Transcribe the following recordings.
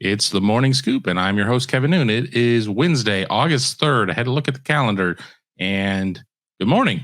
It's the Morning Scoop, and I'm your host, Kevin Noon. It is Wednesday, August 3rd. I had to look at the calendar, and good morning.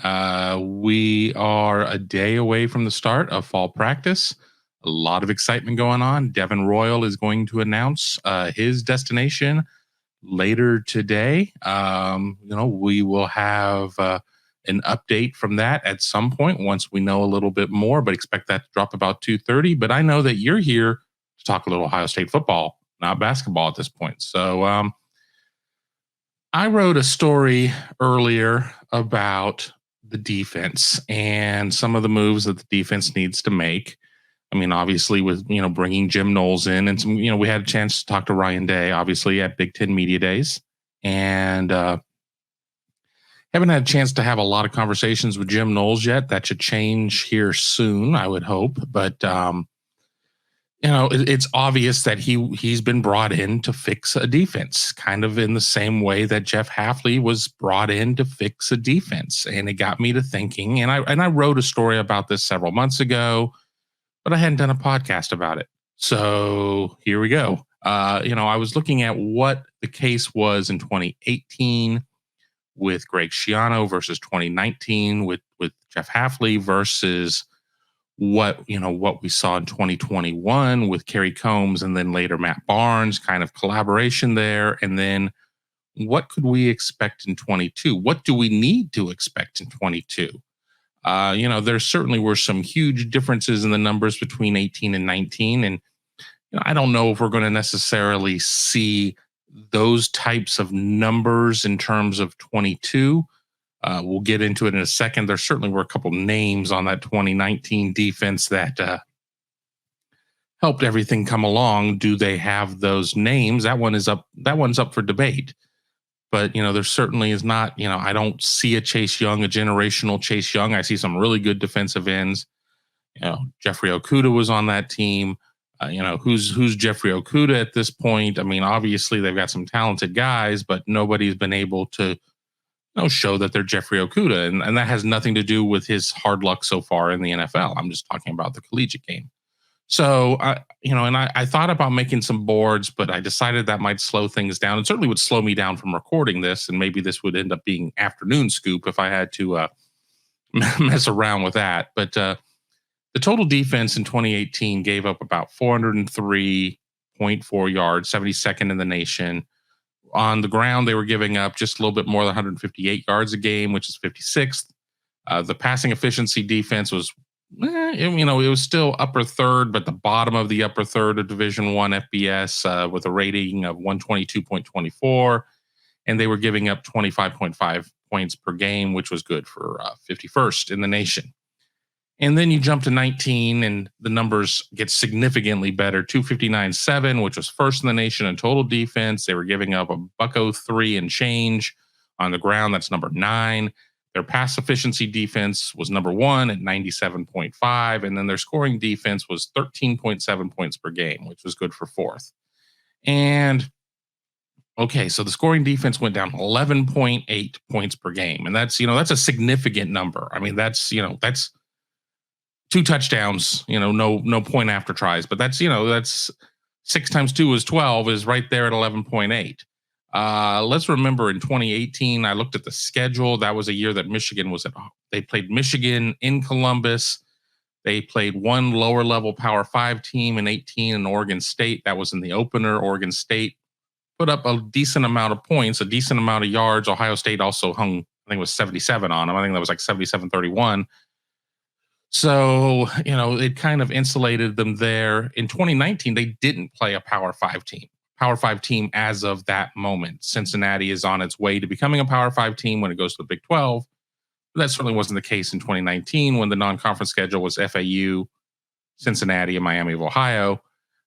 We are a day away from the start of fall practice. A lot of excitement going on. Devin Royal is going to announce his destination later today. We will have an update from that at some point once we know a little bit more, but expect that to drop about 2:30. But I know that you're here to talk a little Ohio State football, not basketball at this point. So I wrote a story earlier about the defense and some of the moves that the defense needs to make. I mean, obviously, with bringing Jim Knowles in, and some, we had a chance to talk to Ryan Day, obviously at Big Ten Media Days, and haven't had a chance to have a lot of conversations with Jim Knowles yet. That should change here soon, I would hope. But it's obvious that he's been brought in to fix a defense, kind of in the same way that Jeff Hafley was brought in to fix a defense. And it got me to thinking, and I wrote a story about this several months ago, but I hadn't done a podcast about it. So here we go. I was looking at what the case was in 2018 with Greg Schiano versus 2019 with Jeff Hafley versus what we saw in 2021 with Kerry Combs and then later Matt Barnes, kind of collaboration there. And then what could we expect in 22? What do we need to expect in 22? There certainly were some huge differences in the numbers between 18 and 19. And I don't know if we're going to necessarily see those types of numbers in terms of 22. We'll get into it in a second. There certainly were a couple names on that 2019 defense that helped everything come along. Do they have those names? That one's up for debate. But, there certainly is not, I don't see a Chase Young, a generational Chase Young. I see some really good defensive ends. Jeffrey Okudah was on that team. Who's Jeffrey Okudah at this point? I mean, obviously they've got some talented guys, but nobody's been able to show that they're Jeffrey Okudah. And that has nothing to do with his hard luck so far in the NFL. I'm just talking about the collegiate game. So, I thought about making some boards, but I decided that might slow things down. It certainly would slow me down from recording this. And maybe this would end up being afternoon scoop if I had to mess around with that. But the total defense in 2018 gave up about 403.4 yards, 72nd in the nation. On the ground, they were giving up just a little bit more than 158 yards a game, which is 56th. The passing efficiency defense was, it was still upper third, but the bottom of the upper third of Division I FBS with a rating of 122.24. And they were giving up 25.5 points per game, which was good for 51st in the nation. And then you jump to 19 and the numbers get significantly better. 259.7, which was first in the nation in total defense. They were giving up a $103 and change on the ground. That's number 9. Their pass efficiency defense was number 1 at 97.5. And then their scoring defense was 13.7 points per game, which was good for 4th. And okay, so the scoring defense went down 11.8 points per game. And that's a significant number. I mean, that's 2 touchdowns, no point after tries, but that's 6 times 2 is 12 is right there at 11.8. Let's remember in 2018, I looked at the schedule. That was a year that Michigan they played Michigan in Columbus. They played one lower level Power 5 team in 18 in Oregon State. That was in the opener. Oregon State put up a decent amount of points, a decent amount of yards. Ohio State also hung, I think it was 77 on them. I think that was like 77-31. So, it kind of insulated them there. In 2019, they didn't play a Power 5 team. Power 5 team as of that moment. Cincinnati is on its way to becoming a Power 5 team when it goes to the Big 12. But that certainly wasn't the case in 2019 when the non-conference schedule was FAU, Cincinnati, and Miami of Ohio.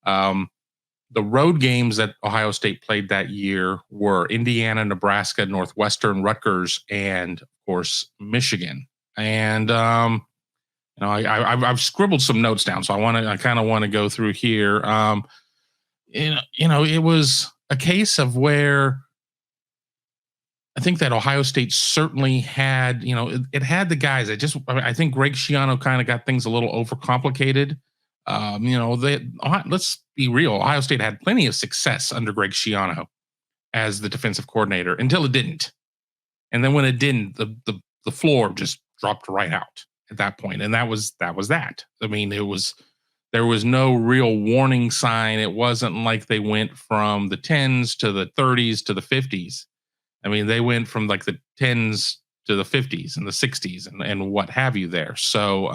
The road games that Ohio State played that year were Indiana, Nebraska, Northwestern, Rutgers, and, of course, Michigan. And I've scribbled some notes down, so I kind of want to go through here. It was a case of where I think that Ohio State certainly had, it had the guys. I think Greg Schiano kind of got things a little overcomplicated. Let's be real. Ohio State had plenty of success under Greg Schiano as the defensive coordinator until it didn't. And then when it didn't, the floor just dropped right out at that point. And that was that. I mean, there was no real warning sign. It wasn't like they went from the 10s to the 30s to the 50s. I mean, they went from like the 10s to the 50s and the 60s and what have you there. So,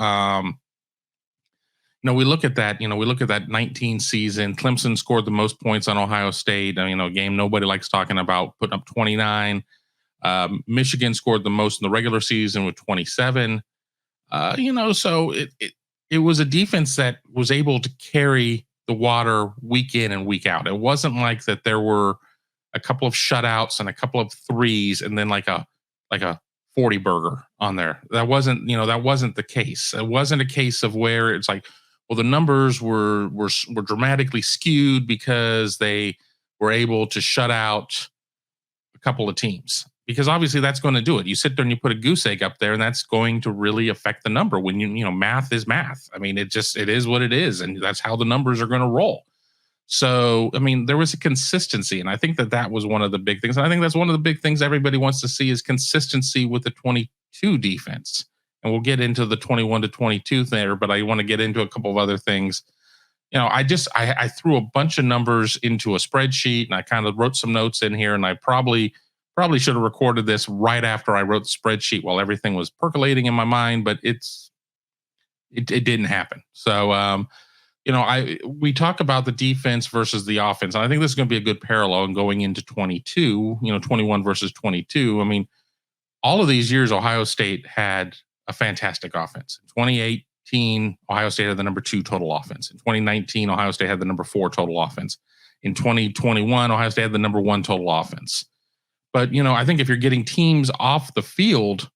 we look at that, we look at that 19 season. Clemson scored the most points on Ohio State, a game nobody likes talking about, putting up 29. Michigan scored the most in the regular season with 27. So it was a defense that was able to carry the water week in and week out. It wasn't like that there were a couple of shutouts and a couple of threes and then like a 40 burger on there. That wasn't the case. It wasn't a case of where it's like, well, the numbers were dramatically skewed because they were able to shut out a couple of teams. Because obviously that's going to do it. You sit there and you put a goose egg up there, and that's going to really affect the number. When math is math. I mean, it is what it is, and that's how the numbers are going to roll. So, I mean, there was a consistency, and I think that was one of the big things. And I think that's one of the big things everybody wants to see is consistency with the 22 defense. And we'll get into the 21 to 22 there, but I want to get into a couple of other things. I threw a bunch of numbers into a spreadsheet, and I kind of wrote some notes in here, and I probably should have recorded this right after I wrote the spreadsheet while everything was percolating in my mind, but it didn't happen. So, we talk about the defense versus the offense. And I think this is going to be a good parallel in going into 22, 21 versus 22. I mean, all of these years, Ohio State had a fantastic offense. In 2018, Ohio State had the number 2 total offense. In 2019, Ohio State had the number 4 total offense. In 2021, Ohio State had the number 1 total offense. But, I think if you're getting teams off the field,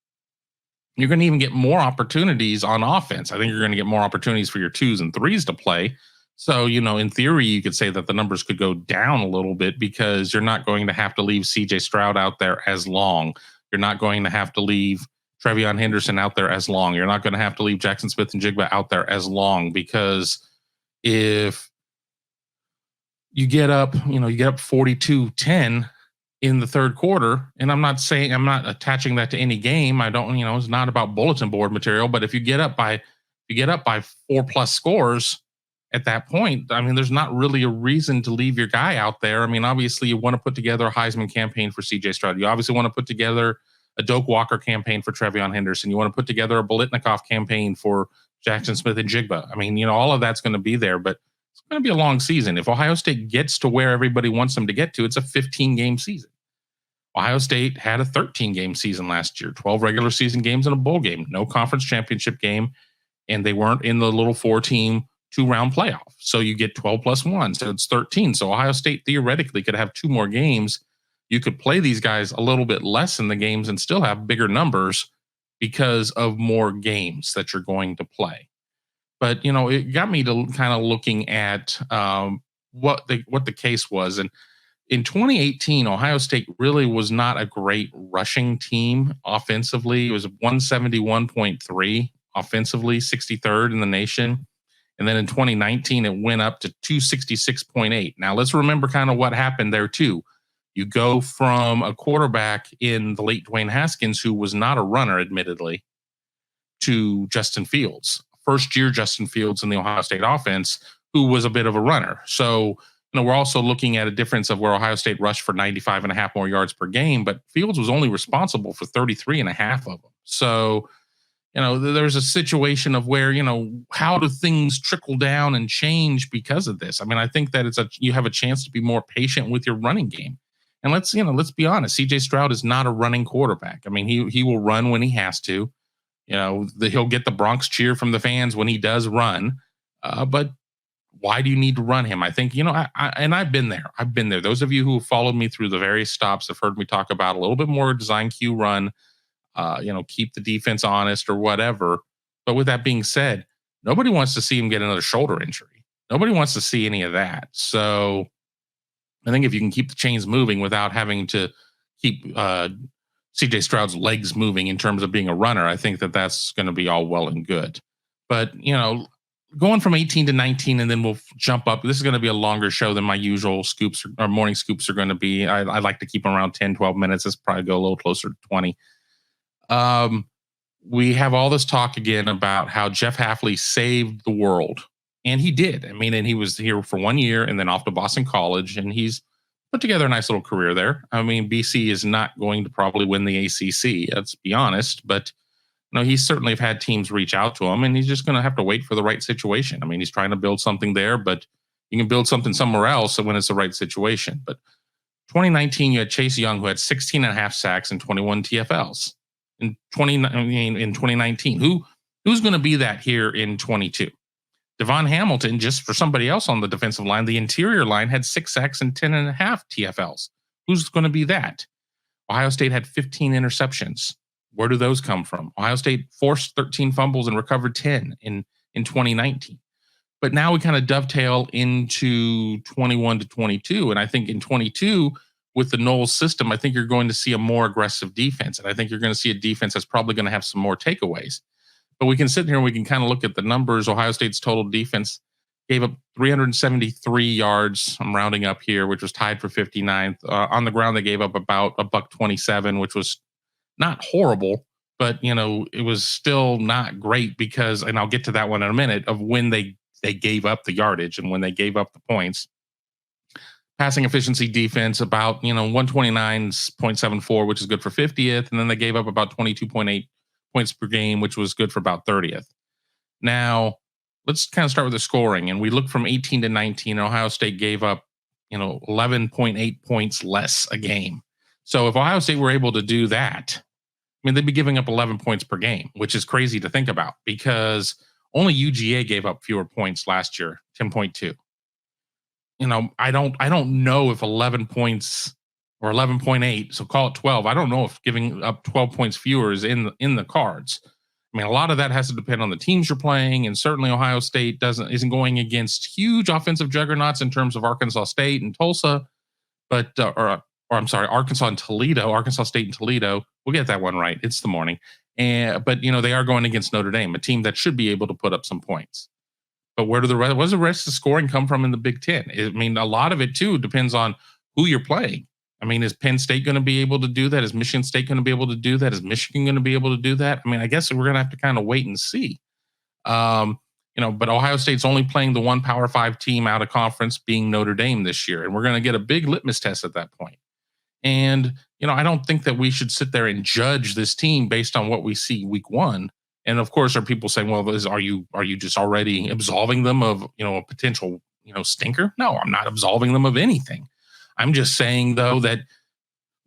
you're going to even get more opportunities on offense. I think you're going to get more opportunities for your 2s and 3s to play. So, in theory, you could say that the numbers could go down a little bit because you're not going to have to leave CJ Stroud out there as long. You're not going to have to leave TreVeyon Henderson out there as long. You're not going to have to leave Jaxon Smith-Njigba out there as long, because if you get up 42-10 in the third quarter, and I'm not attaching that to any game. I don't, it's not about bulletin board material, but if you get up by 4+ scores at that point, I mean, there's not really a reason to leave your guy out there. I mean, obviously you want to put together a Heisman campaign for CJ Stroud. You obviously want to put together a Doak Walker campaign for TreVeyon Henderson. You want to put together a Bolitnikoff campaign for Jaxon Smith-Njigba. I mean, all of that's going to be there, but it's going to be a long season. If Ohio State gets to where everybody wants them to get to, it's a 15-game season. Ohio State had a 13-game season last year, 12 regular season games and a bowl game, no conference championship game, and they weren't in the little 4-team 2-round playoff. So you get 12 plus 1, so it's 13. So Ohio State theoretically could have 2 more games. You could play these guys a little bit less in the games and still have bigger numbers because of more games that you're going to play. But, it got me to kind of looking at what the case was. And in 2018, Ohio State really was not a great rushing team offensively. It was 171.3 offensively, 63rd in the nation. And then in 2019, it went up to 266.8. Now, let's remember kind of what happened there, too. You go from a quarterback in the late Dwayne Haskins, who was not a runner, admittedly, to Justin Fields. First-year Justin Fields in the Ohio State offense, who was a bit of a runner. So, we're also looking at a difference of where Ohio State rushed for 95.5 more yards per game, but Fields was only responsible for 33.5 of them. So, there's a situation of where, how do things trickle down and change because of this? I mean, I think that you have a chance to be more patient with your running game. And let's be honest, CJ Stroud is not a running quarterback. I mean, he will run when he has to. He'll get the Bronx cheer from the fans when he does run. But why do you need to run him? I think, I've been there. I've been there. Those of you who have followed me through the various stops have heard me talk about a little bit more design Q run, keep the defense honest or whatever. But with that being said, nobody wants to see him get another shoulder injury. Nobody wants to see any of that. So I think if you can keep the chains moving without having to keep CJ Stroud's legs moving in terms of being a runner, I think that that's going to be all well and good. But, going from 18 to 19, and then we'll jump up. This is going to be a longer show than my usual scoops or morning scoops are going to be. I like to keep them around 10, 12 minutes. Let's probably go a little closer to 20. We have all this talk again about how Jeff Hafley saved the world. And he did. I mean, and he was here for 1 year and then off to Boston College, and he's put together a nice little career there. I mean, BC is not going to probably win the ACC, let's be honest, but he's certainly have had teams reach out to him, and he's just going to have to wait for the right situation. I mean, he's trying to build something there, but you can build something somewhere else when it's the right situation. But 2019, you had Chase Young, who had 16 and a half sacks and 21 TFLs. In 2019, who's going to be that here in 22? Devon Hamilton, just for somebody else on the defensive line, the interior line had 6 sacks and 10 and a half TFLs. Who's going to be that? Ohio State had 15 interceptions. Where do those come from? Ohio State forced 13 fumbles and recovered 10 in 2019. But now we kind of dovetail into 21 to 22. And I think in 22, with the Knowles system, I think you're going to see a more aggressive defense. And I think you're going to see a defense that's probably going to have some more takeaways. But we can sit here and we can kind of look at the numbers. Ohio State's total defense gave up 373 yards. I'm rounding up here, which was tied for 59th. On the ground, they gave up about $127, which was not horrible, but it was still not great because, and I'll get to that one in a minute, of when they gave up the yardage and when they gave up the points. Passing efficiency defense about 129.74, which is good for 50th, and then they gave up about 22.8 points per game, which was good for about 30th. Now, let's kind of start with the scoring, and we look from 18 to 19. Ohio State gave up 11.8 points less a game. So if Ohio State were able to do that, I mean, they'd be giving up 11 points per game, which is crazy to think about because only UGA gave up fewer points last year, 10.2. I don't know if 11 points or 11.8, so call it 12. I don't know if giving up 12 points fewer is in the cards. I mean, a lot of that has to depend on the teams you're playing, and certainly Ohio State isn't going against huge offensive juggernauts in terms of Arkansas State and Tulsa, but Arkansas and Toledo, Arkansas State and Toledo. We'll get that one right. It's the morning. But they are going against Notre Dame, a team that should be able to put up some points. But where does the rest of the scoring come from in the Big Ten? I mean, a lot of it too depends on who you're playing. I mean, is Penn State going to be able to do that? Is Michigan State going to be able to do that? Is Michigan going to be able to do that? I mean, I guess we're going to have to kind of wait and see. But Ohio State's only playing the one Power 5 team out of conference, being Notre Dame this year, and we're going to get a big litmus test at that point. And I don't think that we should sit there and judge this team based on what we see week one. And of course, are people saying, "Well, are you just already absolving them of a potential stinker?" No, I'm not absolving them of anything. I'm just saying though that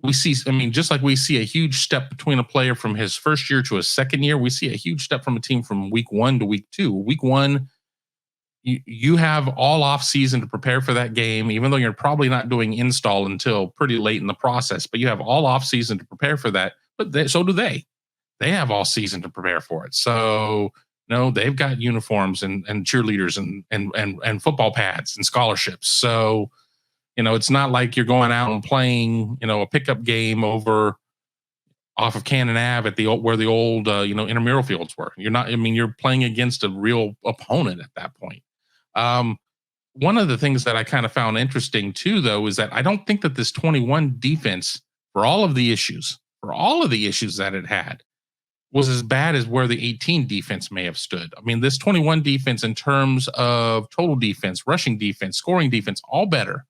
we see. I mean, just like we see a huge step between a player from his first year to his second year, we see a huge step from a team from week 1 to week 2. Week 1, you have all off season to prepare for that game, even though you're probably not doing install until pretty late in the process. But you have all off season to prepare for that. But so do they. They have all season to prepare for it. So they've got uniforms and cheerleaders and football pads and scholarships. So it's not like you're going out and playing a pickup game off of Cannon Ave at where the old intramural fields were. You're not. I mean, you're playing against a real opponent at that point. One of the things that I kind of found interesting too, though, is that I don't think that this 21 defense, for all of the issues that it had, was as bad as where the 18 defense may have stood. I mean, this 21 defense in terms of total defense, rushing defense, scoring defense, all better.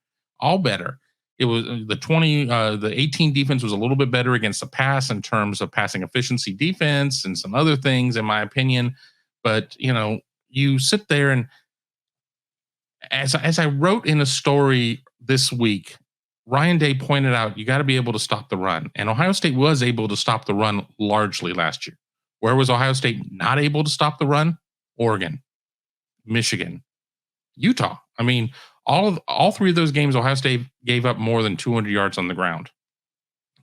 It was the 18 defense was a little bit better against the pass in terms of passing efficiency defense and some other things, in my opinion. But, you sit there and as I wrote in a story this week, Ryan Day pointed out, you got to be able to stop the run. And Ohio State was able to stop the run largely last year. Where was Ohio State not able to stop the run? Oregon, Michigan, Utah. I mean, all three of those games, Ohio State gave up more than 200 yards on the ground.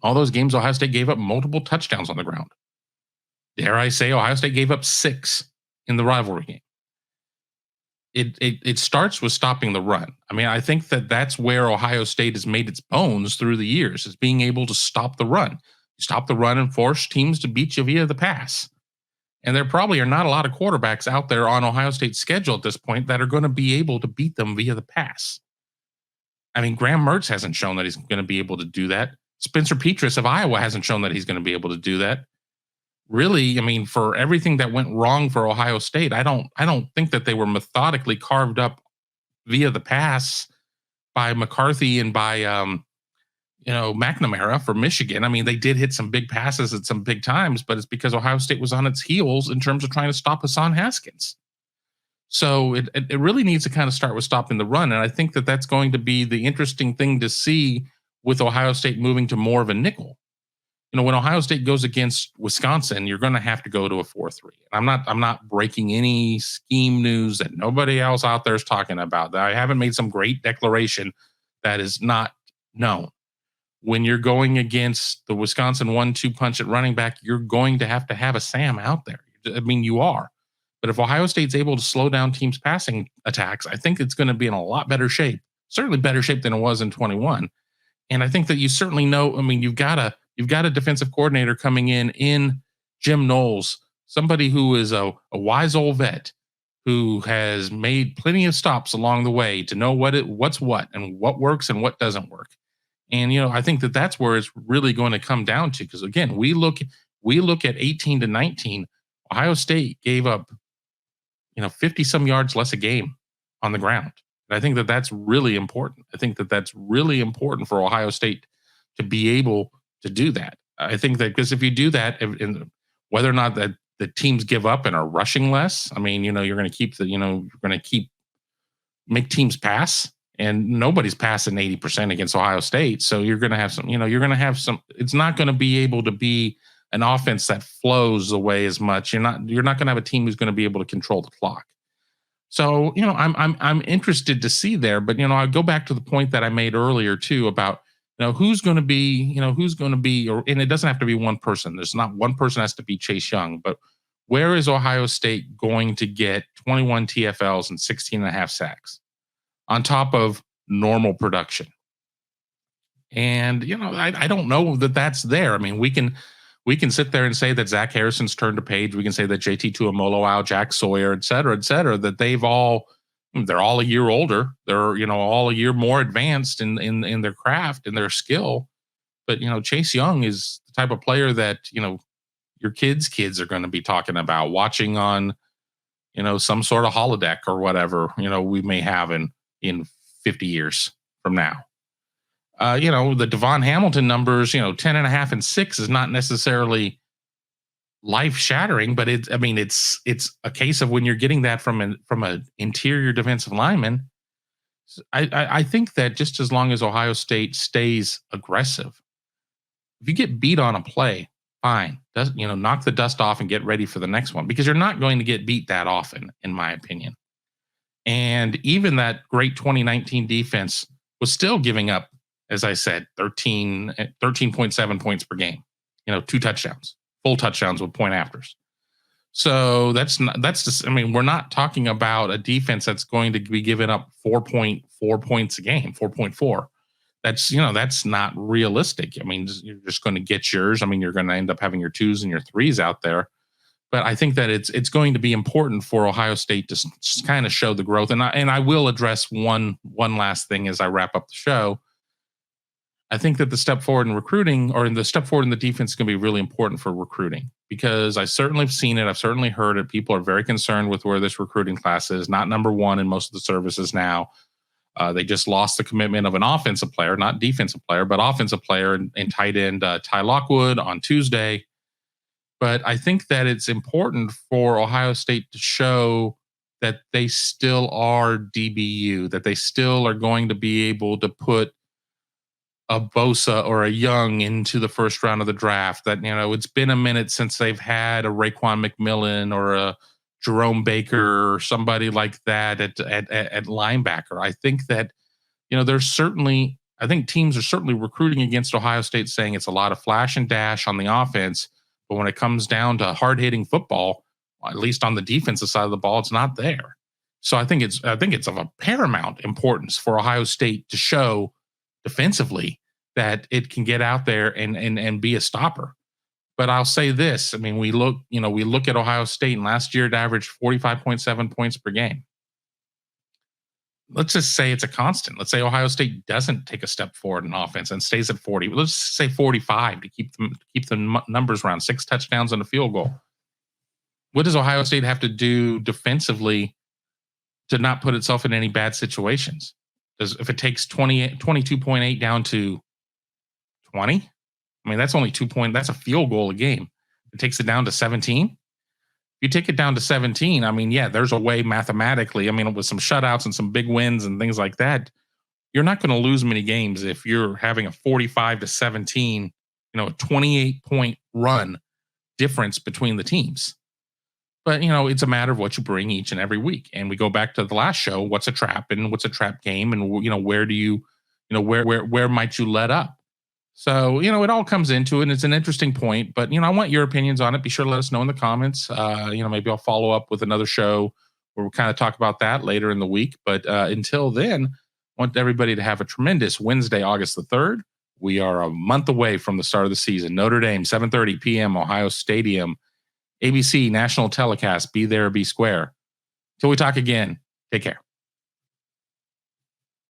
All those games, Ohio State gave up multiple touchdowns on the ground. Dare I say, Ohio State gave up 6 in the rivalry game. It starts with stopping the run. I mean, I think that's where Ohio State has made its bones through the years, is being able to stop the run. You stop the run and force teams to beat you via the pass. And there probably are not a lot of quarterbacks out there on Ohio State's schedule at this point that are going to be able to beat them via the pass. I mean, Graham Mertz hasn't shown that he's going to be able to do that. Spencer Petras of Iowa hasn't shown that he's going to be able to do that. Really, I mean, for everything that went wrong for Ohio State, I don't think that they were methodically carved up via the pass by McCarthy and by McNamara for Michigan. I mean, they did hit some big passes at some big times, but it's because Ohio State was on its heels in terms of trying to stop Hassan Haskins. So it really needs to kind of start with stopping the run. And I think that that's going to be the interesting thing to see with Ohio State moving to more of a nickel. You know, when Ohio State goes against Wisconsin, you're going to have to go to a 4-3. I'm not breaking any scheme news that nobody else out there is talking about. I haven't made some great declaration that is not known. When you're going against the Wisconsin 1-2 punch at running back, you're going to have a Sam out there. I mean, you are. But if Ohio State's able to slow down teams' passing attacks, I think it's going to be in a lot better shape, certainly better shape than it was in 21. And I think that you certainly know, I mean, you've got a defensive coordinator coming in Jim Knowles, somebody who is a wise old vet who has made plenty of stops along the way to know what's what and what works and what doesn't work. And, you know, I think that that's where it's really going to come down to, because again, we look at 18-19, Ohio State gave up, 50 some yards less a game on the ground. And I think that that's really important. I think that that's really important for Ohio State to be able to do that. I think that because if you do that, and whether or not that the teams give up and are rushing less, I mean, you're going to keep make teams pass, and nobody's passing 80% against Ohio State. So you're going to have some, it's not going to be able to be an offense that flows away as much. You're not going to have a team who's going to be able to control the clock. So, I'm interested to see there, but, I go back to the point that I made earlier too about, who's going to be, and it doesn't have to be one person. There's not one person has to be Chase Young, but where is Ohio State going to get 21 TFLs and 16 and a half sacks on top of normal production? And, I don't know that that's there. I mean, we can sit there and say that Zach Harrison's turned a page. We can say that JT Tuimoloau, Jack Sawyer, et cetera, that they're all a year older. They're, all a year more advanced in their craft and their skill. But, Chase Young is the type of player that, your kids are going to be talking about watching on, some sort of holodeck or whatever, we may have in 50 years from now. The Devon Hamilton numbers, 10 and a half and 6 is not necessarily life shattering, but it's a case of when you're getting that from an interior defensive lineman. I think that just as long as Ohio State stays aggressive, if you get beat on a play, fine, knock the dust off and get ready for the next one, because you're not going to get beat that often, in my opinion. And even that great 2019 defense was still giving up, as I said, 13.7 points per game, 2 touchdowns, full touchdowns with point afters. So that's just, we're not talking about a defense that's going to be giving up 4.4 points a game, 4.4. That's not realistic. You're just going to get yours. You're going to end up having your 2s and your 3s out there. But I think that it's going to be important for Ohio State to kind of show the growth. And I will address one last thing as I wrap up the show. I think that the step forward in recruiting, or in the step forward in the defense, is going to be really important for recruiting, because I certainly have seen it. I've certainly heard it. People are very concerned with where this recruiting class is. Not number one in most of the services now. They just lost the commitment of an offensive player, not defensive player, but offensive player in tight end Ty Lockwood on Tuesday. But I think that it's important for Ohio State to show that they still are DBU, that they still are going to be able to put a Bosa or a Young into the first round of the draft. That, it's been a minute since they've had a Raekwon McMillan or a Jerome Baker or somebody like that at linebacker. I think that, I think teams are certainly recruiting against Ohio State, saying it's a lot of flash and dash on the offense, but when it comes down to hard-hitting football, at least on the defensive side of the ball, it's not there. So I think it's of a paramount importance for Ohio State to show defensively that it can get out there and be a stopper. But I'll say this. I mean, we look at Ohio State, and last year it averaged 45.7 points per game. Let's just say it's a constant. Let's say Ohio State doesn't take a step forward in offense and stays at 40. Let's say 45 to keep the numbers around, 6 touchdowns and a field goal. What does Ohio State have to do defensively to not put itself in any bad situations? If it takes 22.8 down to 20, I mean, that's only 2 points. That's a field goal a game. It takes it down to 17. If you take it down to 17, I mean, yeah, there's a way mathematically. I mean, with some shutouts and some big wins and things like that, you're not going to lose many games if you're having a 45-17, a 28-point run difference between the teams. But, it's a matter of what you bring each and every week. And we go back to the last show, what's a trap and what's a trap game? And, where do you, where might you let up? So, it all comes into it, and it's an interesting point, but, I want your opinions on it. Be sure to let us know in the comments. Maybe I'll follow up with another show where we'll kind of talk about that later in the week. But until then, I want everybody to have a tremendous Wednesday, August the 3rd. We are a month away from the start of the season. Notre Dame, 7:30 p.m., Ohio Stadium. ABC national telecast. Be there, be square. Till we talk again, take care.